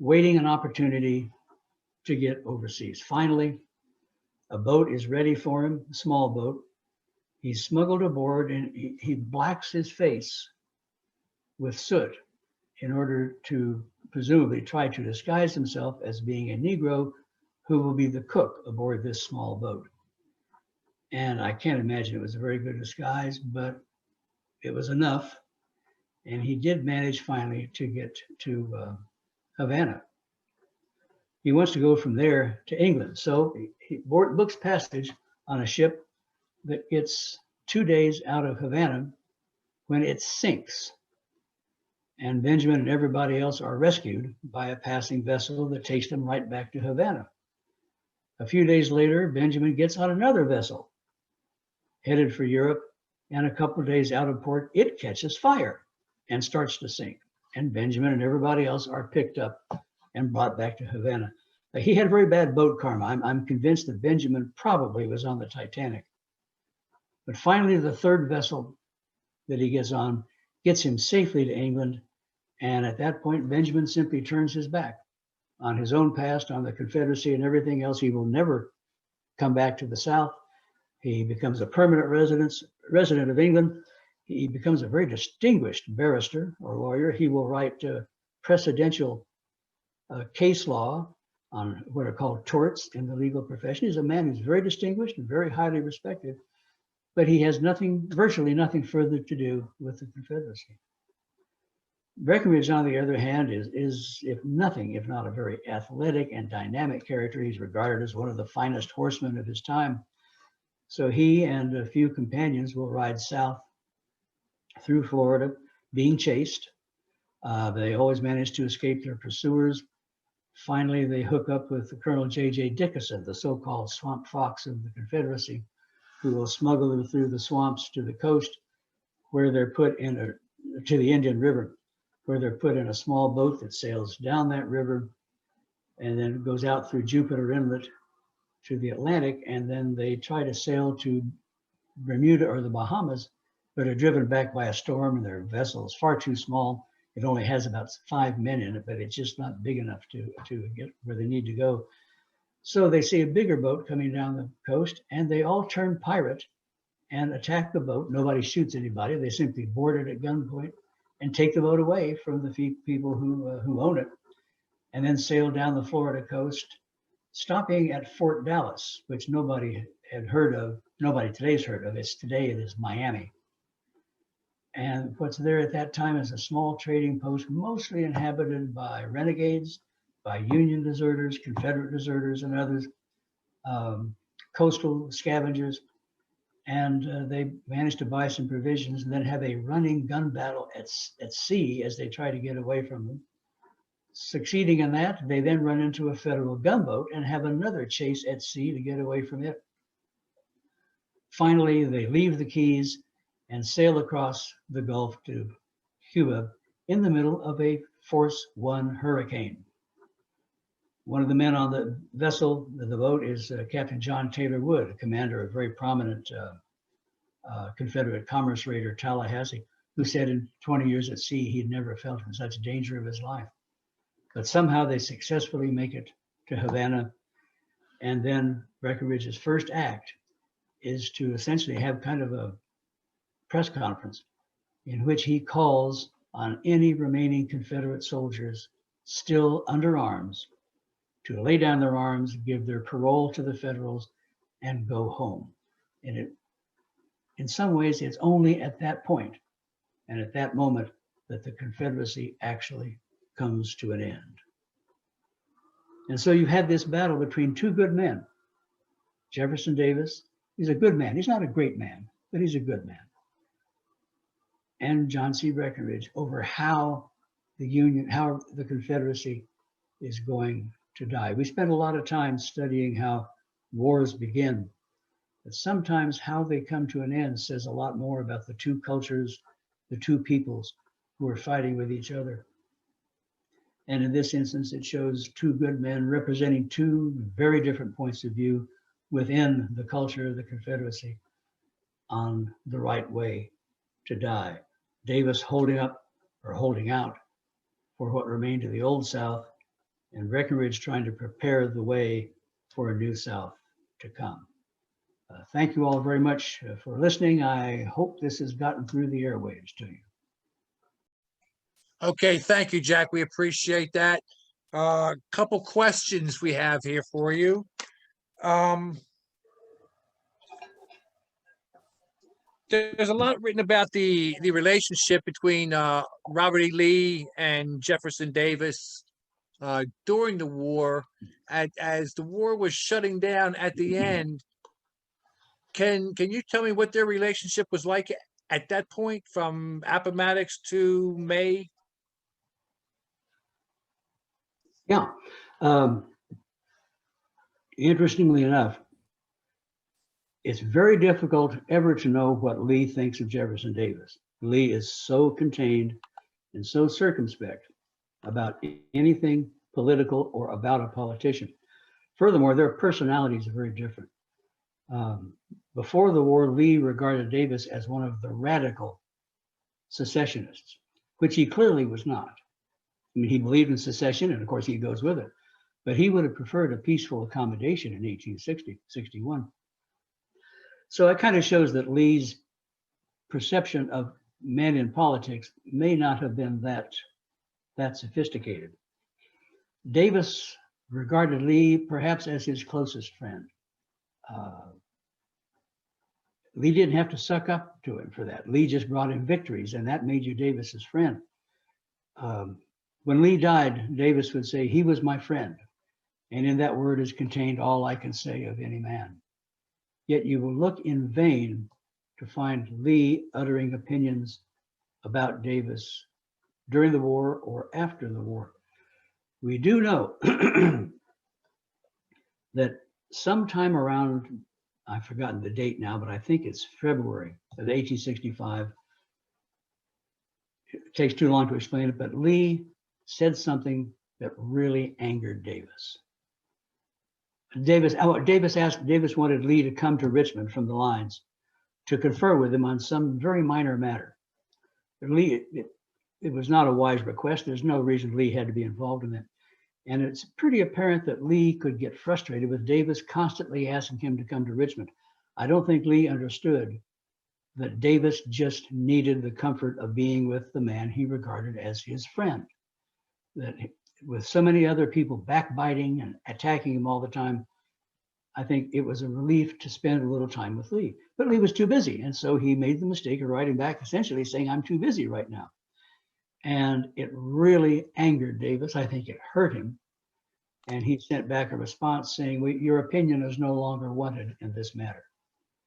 waiting an opportunity to get overseas. Finally, a boat is ready for him, a small boat. He's smuggled aboard and he blacks his face with soot in order to presumably try to disguise himself as being a Negro who will be the cook aboard this small boat. And I can't imagine it was a very good disguise, but it was enough. And he did manage finally to get to Havana. He wants to go from there to England. So he books passage on a ship that gets 2 days out of Havana when it sinks. And Benjamin and everybody else are rescued by a passing vessel that takes them right back to Havana. A few days later, Benjamin gets on another vessel headed for Europe, and a couple of days out of port, it catches fire and starts to sink. And Benjamin and everybody else are picked up and brought back to Havana. He had very bad boat karma. I'm convinced that Benjamin probably was on the Titanic. But finally, the third vessel that he gets on gets him safely to England. And at that point, Benjamin simply turns his back on his own past, on the Confederacy and everything else. He will never come back to the South. He becomes a permanent resident of England. He becomes a very distinguished barrister or lawyer. He will write precedential case law on what are called torts in the legal profession. He's a man who's very distinguished and very highly respected, but he has virtually nothing further to do with the Confederacy. Breckinridge, on the other hand, is if nothing, if not a very athletic and dynamic character. He's regarded as one of the finest horsemen of his time. So he and a few companions will ride south through Florida, being chased. They always manage to escape their pursuers. Finally, they hook up with Colonel J.J. Dickinson, the so-called swamp fox of the Confederacy, who will smuggle them through the swamps to the coast, where they're put to the Indian River, where they're put in a small boat that sails down that river and then goes out through Jupiter Inlet to the Atlantic, and then they try to sail to Bermuda or the Bahamas, but are driven back by a storm, and their vessel is far too small. It only has about 5 men in it, but it's just not big enough to get where they need to go. So they see a bigger boat coming down the coast, and they all turn pirate and attack the boat. Nobody shoots anybody. They simply board it at gunpoint and take the boat away from the people who own it, and then sail down the Florida coast, stopping at Fort Dallas, which nobody had heard of. Nobody today's heard of. Today it is Miami. And what's there at that time is a small trading post, mostly inhabited by renegades, by Union deserters, Confederate deserters, and others, coastal scavengers. And they managed to buy some provisions and then have a running gun battle at sea as they try to get away from them. succeeding in that, they then run into a federal gunboat and have another chase at sea to get away from it. Finally, they leave the Keys and sail across the Gulf to Cuba in the middle of a Force 1 hurricane. One of the men on the vessel, the boat, is Captain John Taylor Wood, commander of a very prominent Confederate commerce raider, Tallahassee, who said in 20 years at sea, he'd never felt in such danger of his life. But somehow they successfully make it to Havana. And then Breckinridge's first act is to essentially have kind of a press conference in which he calls on any remaining Confederate soldiers still under arms to lay down their arms, give their parole to the Federals, and go home. And in some ways, it's only at that point and at that moment that the Confederacy actually comes to an end. And so you have this battle between two good men. Jefferson Davis, he's a good man. He's not a great man, but he's a good man. And John C. Breckinridge over how the Confederacy is going to die. We spend a lot of time studying how wars begin, but sometimes how they come to an end says a lot more about the two cultures, the two peoples who are fighting with each other. And in this instance, it shows two good men representing two very different points of view within the culture of the Confederacy on the right way to die. Davis holding up or holding out for what remained of the Old South, and Breckinridge trying to prepare the way for a new South to come. Thank you all very much for listening. I hope this has gotten through the airwaves to you. Okay, thank you, Jack. We appreciate that. Couple questions we have here for you. There's a lot written about the relationship between Robert E. Lee and Jefferson Davis during the war. As the war was shutting down at the end, can you tell me what their relationship was like at that point, from Appomattox to May? Yeah. Interestingly enough, it's very difficult ever to know what Lee thinks of Jefferson Davis. Lee is so contained and so circumspect about anything political or about a politician. Furthermore, their personalities are very different. Before the war, Lee regarded Davis as one of the radical secessionists, which he clearly was not. I mean, he believed in secession, and of course he goes with it, but he would have preferred a peaceful accommodation in 1861. So it kind of shows that Lee's perception of men in politics may not have been that sophisticated. Davis regarded Lee perhaps as his closest friend. Lee didn't have to suck up to him for that. Lee just brought him victories, and that made you Davis's friend. When Lee died, Davis would say, "He was my friend," and in that word is contained all I can say of any man. Yet you will look in vain to find Lee uttering opinions about Davis during the war or after the war. We do know that sometime around, I've forgotten the date now, but I think it's February of 1865. It takes too long to explain it, but Lee said something that really angered Davis. Davis wanted Lee to come to Richmond from the lines to confer with him on some very minor matter. Lee, it was not a wise request. There's no reason Lee had to be involved in it. And it's pretty apparent that Lee could get frustrated with Davis constantly asking him to come to Richmond. I don't think Lee understood that Davis just needed the comfort of being with the man he regarded as his friend. That with so many other people backbiting and attacking him all the time, I think it was a relief to spend a little time with Lee. But Lee was too busy, and so he made the mistake of writing back essentially saying, "I'm too busy right now." And it really angered Davis. I think it hurt him. And he sent back a response saying, "Your opinion is no longer wanted in this matter."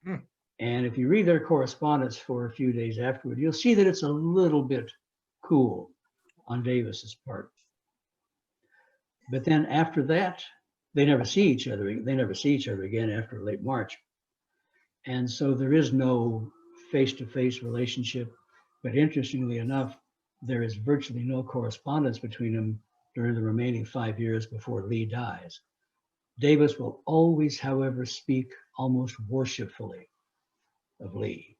And if you read their correspondence for a few days afterward, you'll see that it's a little bit cool on Davis's part. But then after that, they never see each other. They never see each other again after late March. And so there is no face-to-face relationship. But interestingly enough, there is virtually no correspondence between them during the remaining 5 years before Lee dies. Davis will always, however, speak almost worshipfully of Lee.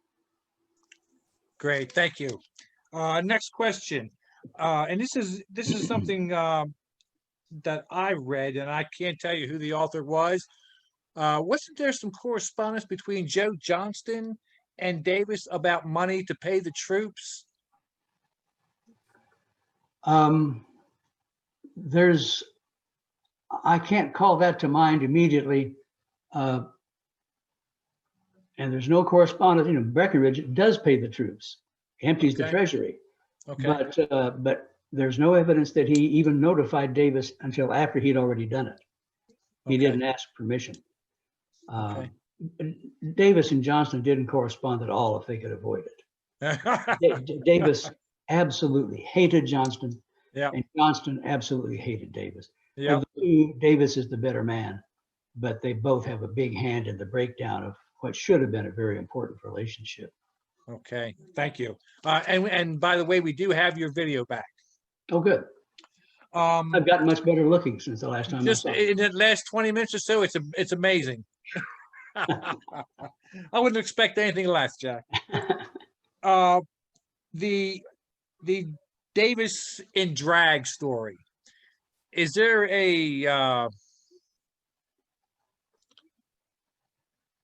Great, thank you. Next question. And this is something that I read, and I can't tell you who the author was. Wasn't there some correspondence between Joe Johnston and Davis about money to pay the troops? I can't call that to mind immediately. And there's no correspondence. You know, Breckinridge does pay the troops, empties the Okay. treasury. Okay. But there's no evidence that he even notified Davis until after he'd already done it. He Okay. didn't ask permission. Okay. Davis and Johnston didn't correspond at all if they could avoid it. Davis absolutely hated Johnston, Yeah. and Johnston absolutely hated Davis. Yeah. Of the two, Davis is the better man, but they both have a big hand in the breakdown of what should have been a very important relationship. Okay. Thank you. And by the way, we do have your video back. Oh, good. I've gotten much better looking since the last time I Just saw in it. the last 20 minutes or so, it's amazing. I wouldn't expect anything less, Jack. The Davis in drag story. Is there a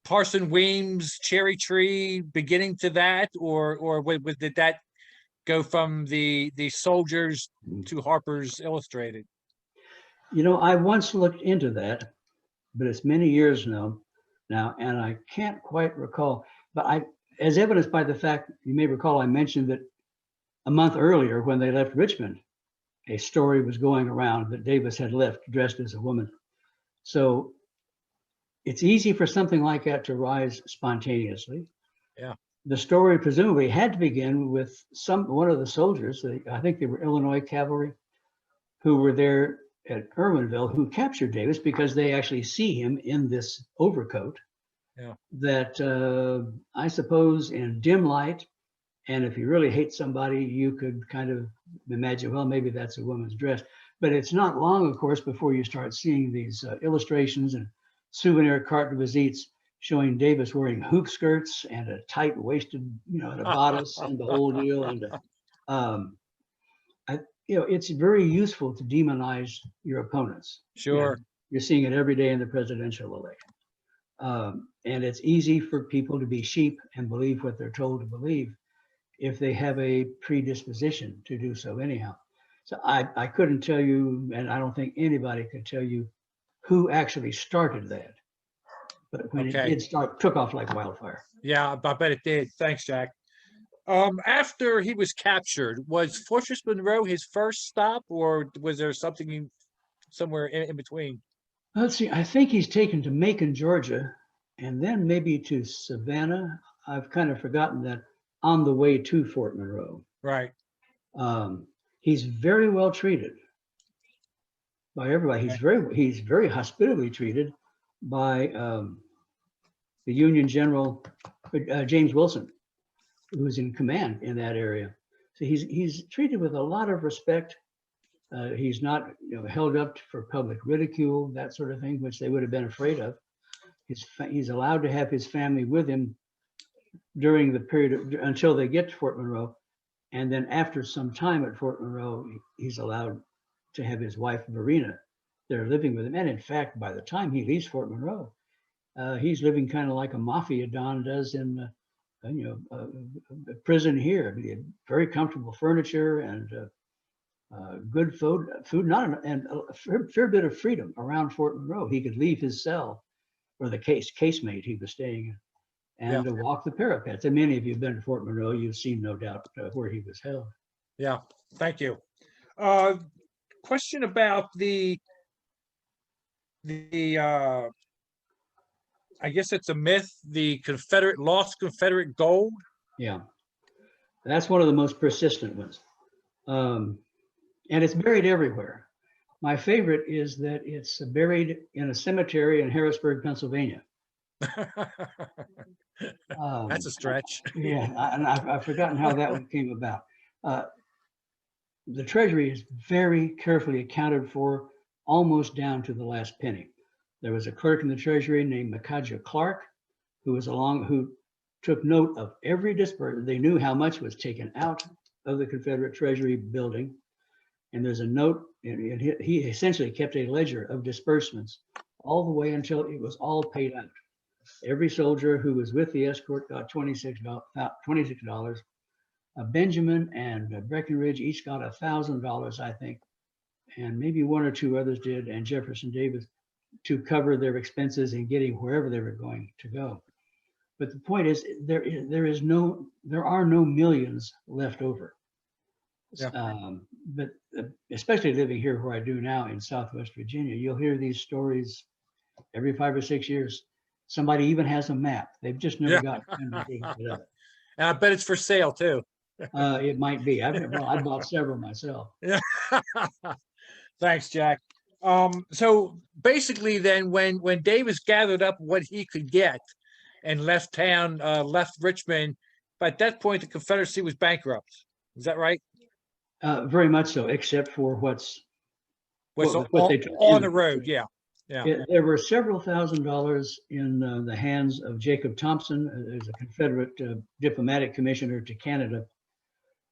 Parson Weems cherry tree beginning to that, or did that go from the soldiers to Harper's Illustrated? You know, I once looked into that, but it's many years now, and I can't quite recall. But as evidenced by the fact, you may recall, I mentioned that a month earlier when they left Richmond, a story was going around that Davis had left dressed as a woman. So it's easy for something like that to rise spontaneously. Yeah. The story presumably had to begin with one of the soldiers, I think they were Illinois cavalry, who were there at Irwinville, who captured Davis because they actually see him in this overcoat. Yeah. That I suppose in dim light, and if you really hate somebody, you could kind of imagine, well, maybe that's a woman's dress. But it's not long, of course, before you start seeing these illustrations and souvenir carte de visites showing Davis wearing hoop skirts and a tight-waisted, you know, and a bodice and the whole deal. And it's very useful to demonize your opponents. Sure. You're seeing it every day in the presidential election. And it's easy for people to be sheep and believe what they're told to believe if they have a predisposition to do so anyhow. So I couldn't tell you, and I don't think anybody could tell you who actually started that. But when it did start, took off like wildfire. Yeah, I bet it did. Thanks, Jack. After he was captured, was Fortress Monroe his first stop, or was there something somewhere in between? Let's see, I think he's taken to Macon, Georgia, and then maybe to Savannah. I've kind of forgotten that, on the way to Fort Monroe. Right. He's very well treated by everybody. He's very hospitably treated by the Union General James Wilson, who was in command in that area. So he's treated with a lot of respect. He's not held up for public ridicule, that sort of thing, which they would have been afraid of. He's allowed to have his family with him during the period until they get to Fort Monroe. And then after some time at Fort Monroe, he's allowed to have his wife, Verena, there living with him. And in fact, by the time he leaves Fort Monroe, he's living kind of like a mafia don does in a prison here. Very comfortable furniture and good food, and a fair bit of freedom around Fort Monroe. He could leave his cell or the casemate he was staying in and walk the parapets. And many of you have been to Fort Monroe, you've seen, no doubt, where he was held. Yeah, thank you. Question about the I guess it's a myth, the lost Confederate gold. Yeah, that's one of the most persistent ones. And it's buried everywhere. My favorite is that it's buried in a cemetery in Harrisburg, Pennsylvania. That's a stretch. Yeah, and I've forgotten how that one came about. Uh, the Treasury is very carefully accounted for, almost down to the last penny. There was a clerk in the Treasury named Micajah Clark, who took note of every disbursement. They knew how much was taken out of the Confederate Treasury building. And there's a note, and he essentially kept a ledger of disbursements all the way until it was all paid out. Every soldier who was with the escort got $26. Benjamin and Breckinridge each got $1,000, I think, and maybe one or two others did, and Jefferson Davis, to cover their expenses in getting wherever they were going to go. But the point is, there are no millions left over. Yeah. But especially living here where I do now in Southwest Virginia, you'll hear these stories every 5 or 6 years. Somebody even has a map. They've just never got time to dig it up. And I bet it's for sale too. It might be. I bought several myself. Yeah. Thanks, Jack. So basically then when Davis gathered up what he could get and left town, left Richmond, but at that point the Confederacy was bankrupt. Is that right? Very much so, except for What's what they took on in. the road. Yeah. Yeah. There were several $1,000s in the hands of Jacob Thompson, as a Confederate diplomatic commissioner to Canada,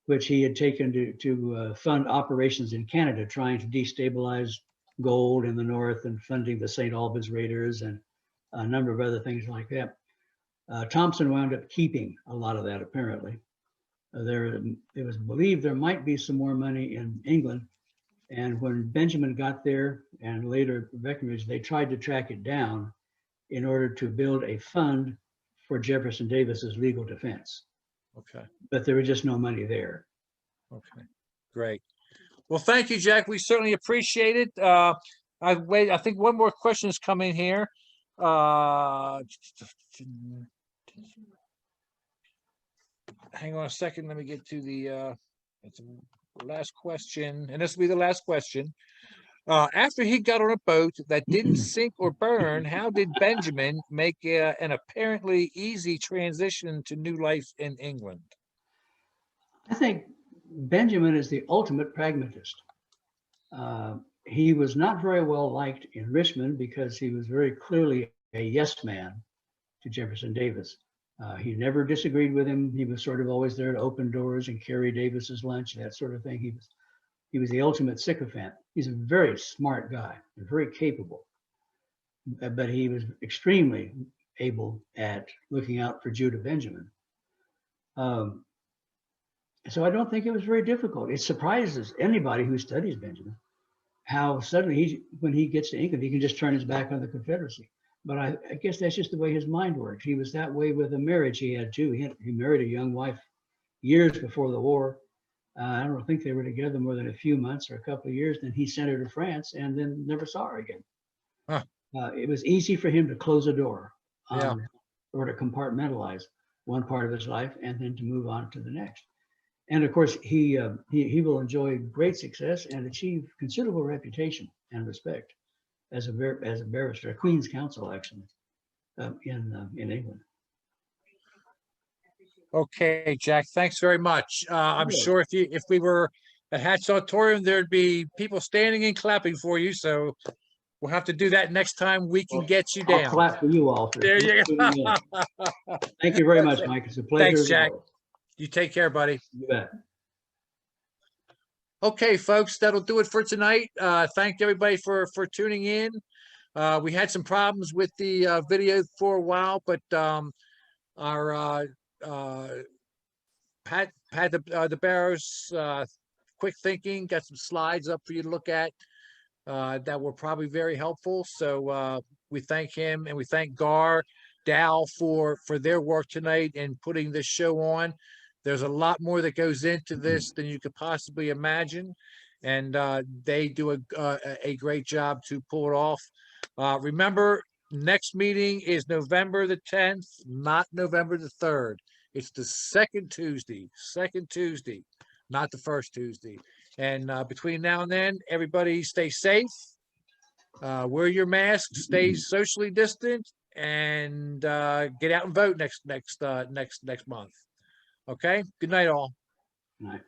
which he had taken to fund operations in Canada, trying to destabilize gold in the North and funding the St. Albans Raiders and a number of other things like that. Thompson wound up keeping a lot of that, apparently. It was believed there might be some more money in England. And when Benjamin got there, and later Breckinridge, they tried to track it down in order to build a fund for Jefferson Davis's legal defense. Okay. But there was just no money there. Okay. Great. Well, thank you, Jack. We certainly appreciate it. I think one more question is coming here. Hang on a second. Let me get to the last question, and this will be the last question. After he got on a boat that didn't sink or burn, how did Benjamin make an apparently easy transition to new life in England? I think Benjamin is the ultimate pragmatist. He was not very well liked in Richmond because he was very clearly a yes man to Jefferson Davis. He never disagreed with him. He was sort of always there to open doors and carry Davis's lunch, that sort of thing. He was the ultimate sycophant. He's a very smart guy and very capable, but he was extremely able at looking out for Judah Benjamin. So I don't think it was very difficult. It surprises anybody who studies Benjamin how suddenly when he gets to England, he can just turn his back on the Confederacy. But I guess that's just the way his mind worked. He was that way with a marriage he had too. He married a young wife years before the war. I don't think they were together more than a few months or a couple of years. Then he sent her to France and then never saw her again. Huh. It was easy for him to close a door Yeah. or to compartmentalize one part of his life and then to move on to the next. And of course, he will enjoy great success and achieve considerable reputation and respect as a barrister, a Queen's Counsel, actually, in England. Okay, Jack, thanks very much. I'm sure if we were at Hatch Auditorium, there'd be people standing and clapping for you. So we'll have to do that next time we can get you down. I'll clap for you all. There you go. Thank you very much, Mike. It's a pleasure. Thanks, Jack. You take care, buddy. You bet. Okay, folks, that'll do it for tonight. Thank everybody for tuning in. We had some problems with the video for a while, but our Pat the Barrow's quick thinking got some slides up for you to look at that were probably very helpful. So we thank him and we thank Gar, Dow for their work tonight and putting this show on. There's a lot more that goes into this than you could possibly imagine, and they do a great job to pull it off. Remember, next meeting is November the 10th, not November the 3rd. It's the second Tuesday, not the first Tuesday. And between now and then, everybody stay safe, wear your mask, stay socially distant, and get out and vote next month. Okay. Good night, all. Right.